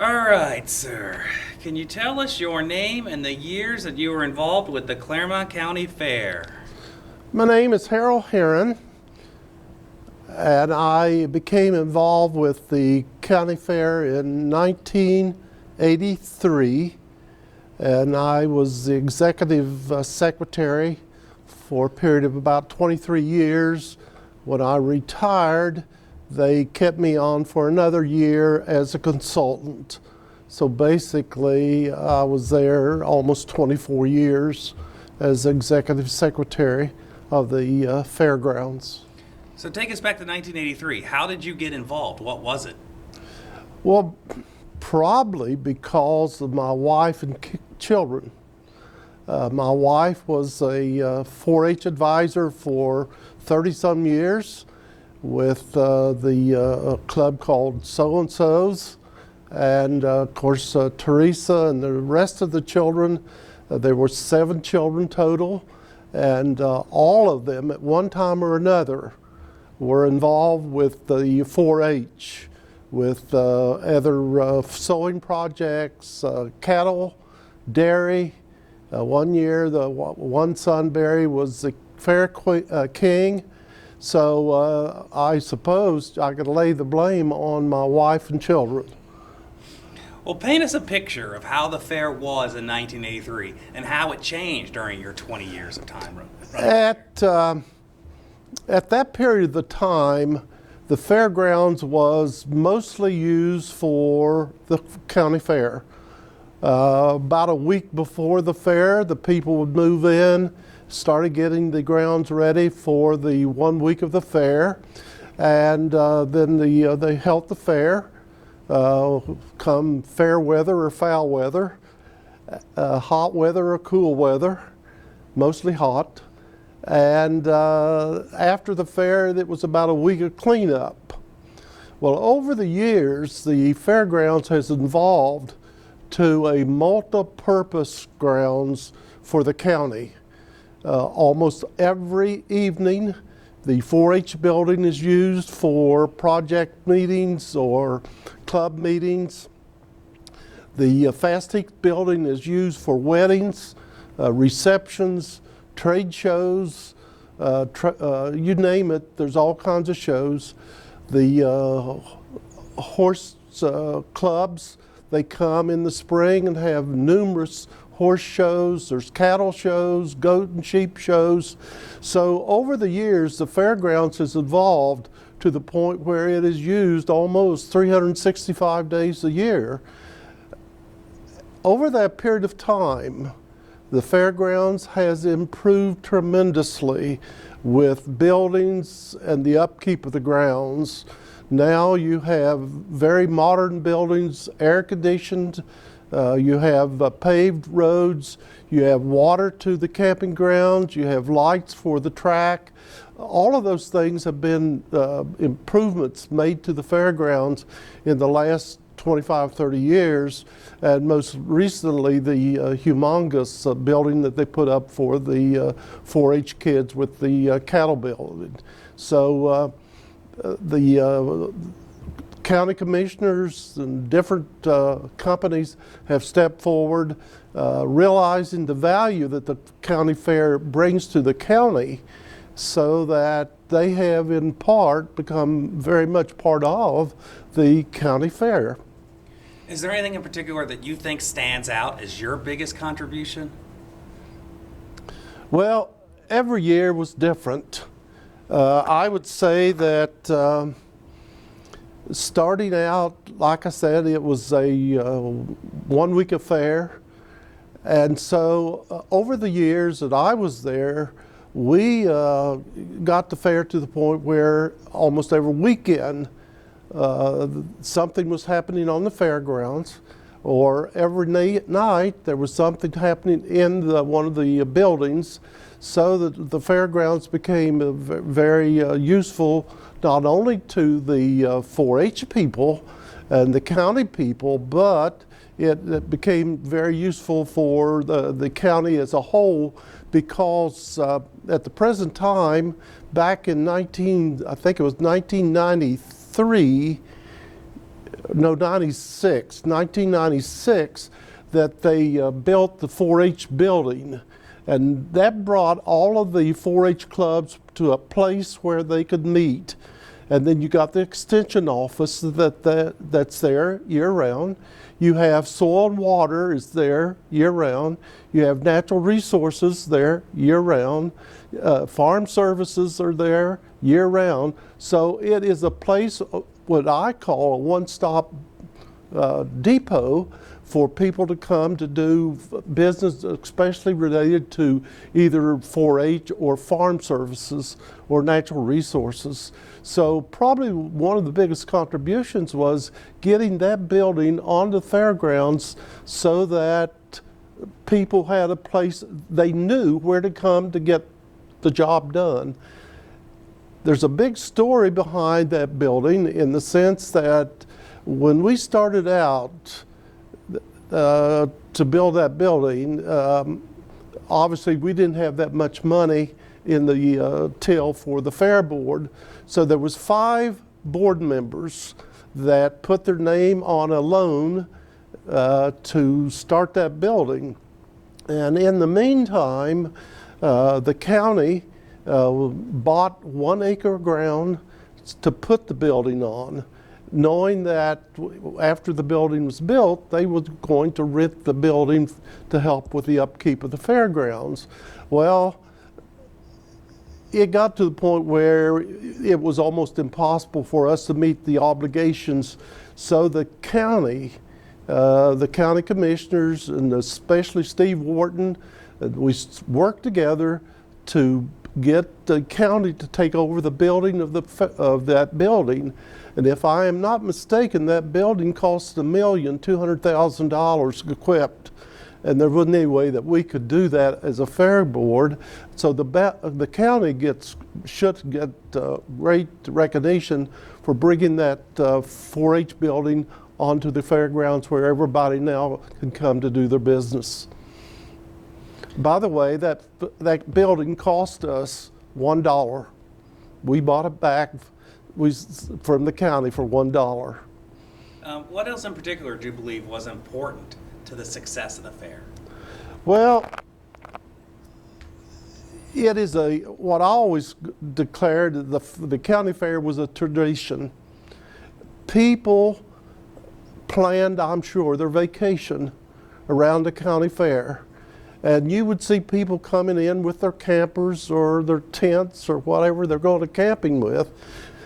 All right, sir. Can you tell us your name and the years that you were involved with the Clermont County Fair? My name is Harold Heron, and I became involved with the county fair in 1983, and I was the executive secretary for a period of about 23 years. When I retired, they kept me on for another year as a consultant. So basically, I was there almost 24 years as executive secretary of the fairgrounds. So take us back to 1983. How did you get involved? What was it? Well, probably because of my wife and children. My wife was a 4-H advisor for 30-some years with the club called So-and-So's. And of course, Teresa and the rest of the children, there were 7 children total, and all of them at one time or another were involved with the 4-H, with other sewing projects, cattle, dairy. One year, the one son, Barry, was the fair king. So I suppose I could lay the blame on my wife and children. Well, paint us a picture of how the fair was in 1983 and how it changed during your 20 years of time. At that period of the time, the fairgrounds was mostly used for the county fair. About a week before the fair, the people would move in, started getting the grounds ready for the 1 week of the fair, and then they held the fair. Come fair weather or foul weather, hot weather or cool weather, mostly hot. And after the fair, it was about a week of cleanup. Well, over the years, the fairgrounds has evolved to a multi-purpose grounds for the county. Almost every evening, the 4-H building is used for project meetings or club meetings. The Fastique building is used for weddings, receptions, trade shows, you name it, there's all kinds of shows. The horse clubs, they come in the spring and have numerous horse shows, there's cattle shows, goat and sheep shows. So over the years, the fairgrounds has evolved to the point where it is used almost 365 days a year. Over that period of time, the fairgrounds has improved tremendously with buildings and the upkeep of the grounds. Now you have very modern buildings, air conditioned, you have paved roads, you have water to the camping grounds, you have lights for the track. All of those things have been improvements made to the fairgrounds in the last 25, 30 years, and most recently the humongous building that they put up for the 4-H kids with the cattle building. So the county commissioners and different companies have stepped forward, realizing the value that the county fair brings to the county, so that they have in part become very much part of the county fair. Is there anything in particular that you think stands out as your biggest contribution? Well, every year was different. I would say that starting out, like I said, it was a 1 week affair. And so over the years that I was there, we got the fair to the point where almost every weekend something was happening on the fairgrounds, or every night there was something happening in one of the buildings, so that the fairgrounds became very useful not only to the 4-H people and the county people, but it became very useful for the county as a whole, because at the present time, back in I think it was 1993, no, 1996, that they built the 4-H building. And that brought all of the 4-H clubs to a place where they could meet. And then you got the extension office that's there year-round. You have soil and water is there year-round. You have natural resources there year-round. Farm services are there year-round. So it is a place, what I call a one-stop depot for people to come to do business, especially related to either 4-H or farm services or natural resources. So probably one of the biggest contributions was getting that building on the fairgrounds so that people had a place, they knew where to come to get the job done. There's a big story behind that building in the sense that when we started out to build that building, obviously we didn't have that much money in the till for the fair board. So there was 5 board members that put their name on a loan to start that building. And in the meantime, the county bought 1 acre of ground to put the building on, knowing that after the building was built, they were going to rent the building to help with the upkeep of the fairgrounds. Well, it got to the point where it was almost impossible for us to meet the obligations. So the county commissioners, and especially Steve Wharton, we worked together to get the county to take over the building of that building. And if I am not mistaken, that building cost $1,200,000 equipped. And there wasn't any way that we could do that as a fair board. So the county should get great recognition for bringing that 4-H building onto the fairgrounds where everybody now can come to do their business. By the way, that building cost us $1. We bought it back from the county for $1. What else in particular do you believe was important to the success of the fair? Well, it is what I always declared, the county fair was a tradition. People planned, I'm sure, their vacation around the county fair. And you would see people coming in with their campers or their tents or whatever they're going to camping with,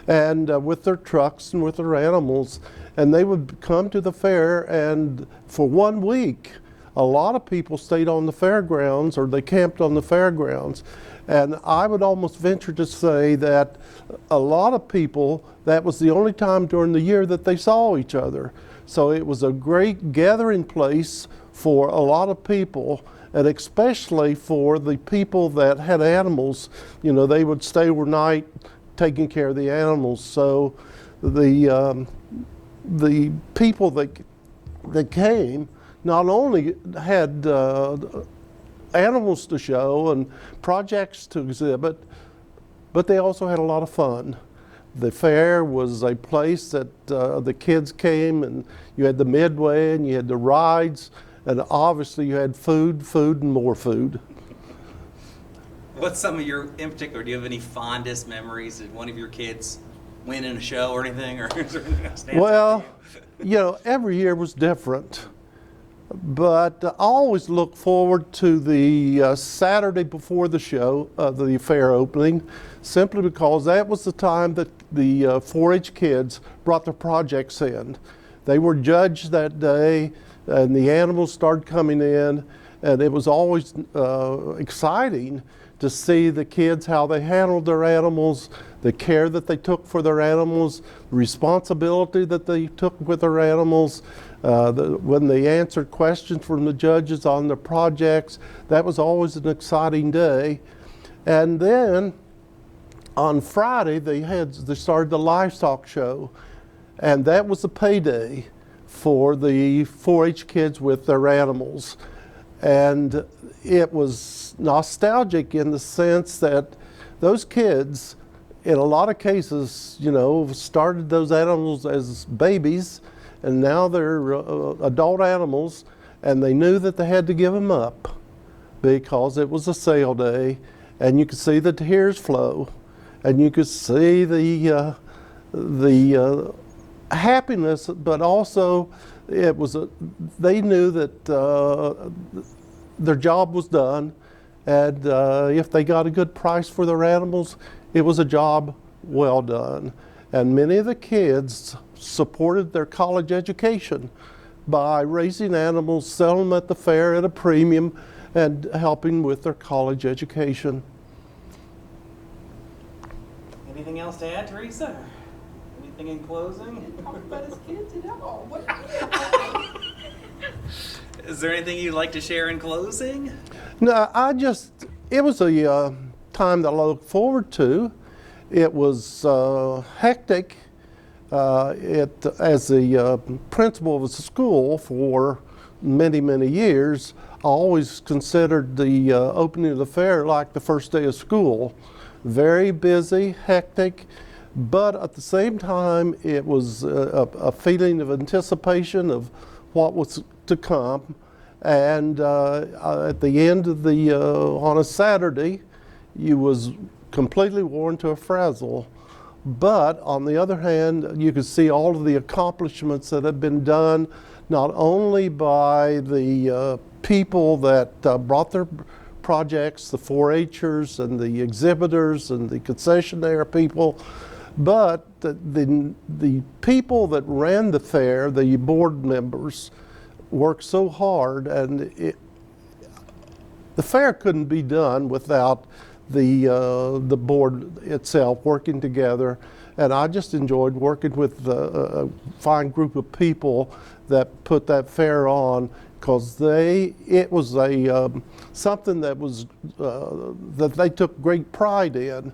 and with their trucks and with their animals. And they would come to the fair, and for 1 week, a lot of people stayed on the fairgrounds, or they camped on the fairgrounds. And I would almost venture to say that a lot of people, that was the only time during the year that they saw each other. So it was a great gathering place for a lot of people, and especially for the people that had animals. You know, they would stay overnight taking care of the animals. So the people that came not only had animals to show and projects to exhibit, but they also had a lot of fun. The fair was a place that the kids came, and you had the midway and you had the rides, and obviously you had food, and more food. What's some of your, in particular, do you have any fondest memories? Did one of your kids win in a show or anything? Or is there anything that stands out Well, to you? you know, every year was different. But I always look forward to the Saturday before the show, the fair opening, simply because that was the time that the 4-H kids brought their projects in. They were judged that day, and the animals started coming in, and it was always exciting to see the kids, how they handled their animals, the care that they took for their animals, the responsibility that they took with their animals. When they answered questions from the judges on their projects, that was always an exciting day. And then on Friday, they started the livestock show, and that was the payday for the 4-H kids with their animals. And it was nostalgic in the sense that those kids, in a lot of cases, you know, started those animals as babies, and now they're adult animals, and they knew that they had to give them up because it was a sale day, and you could see the tears flow, and you could see the happiness, but also it was they knew that their job was done, and if they got a good price for their animals, it was a job well done. And many of the kids supported their college education by raising animals, selling them at the fair at a premium, and helping with their college education. Anything else to add, Teresa? Anything in closing? Didn't talk about his kids at all. What? Is there anything you'd like to share in closing? No, it was a time that I look forward to. It was hectic. As the principal of a school for many, many years, I always considered the opening of the fair like the first day of school. Very busy, hectic, but at the same time, it was a feeling of anticipation of what was to come. And at the end of on a Saturday, you was completely worn to a frazzle. But on the other hand, you could see all of the accomplishments that have been done, not only by the people that brought their projects, the 4-H'ers and the exhibitors and the concessionaire people, but the people that ran the fair, the board members, worked so hard, and the fair couldn't be done without the board itself working together. And I just enjoyed working with a fine group of people that put that fair on, because it was something that was that they took great pride in,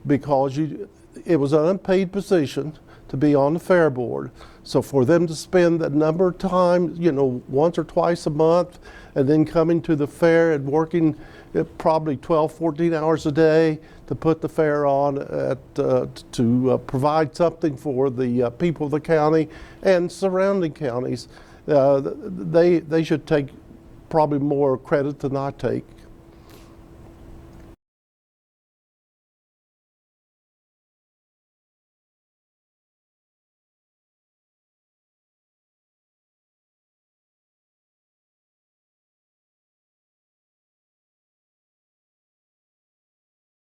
because it was an unpaid position to be on the fair board. So for them to spend that number of times, once or twice a month, and then coming to the fair and working probably 12, 14 hours a day to put the fair on to provide something for the people of the county and surrounding counties, they should take probably more credit than I take.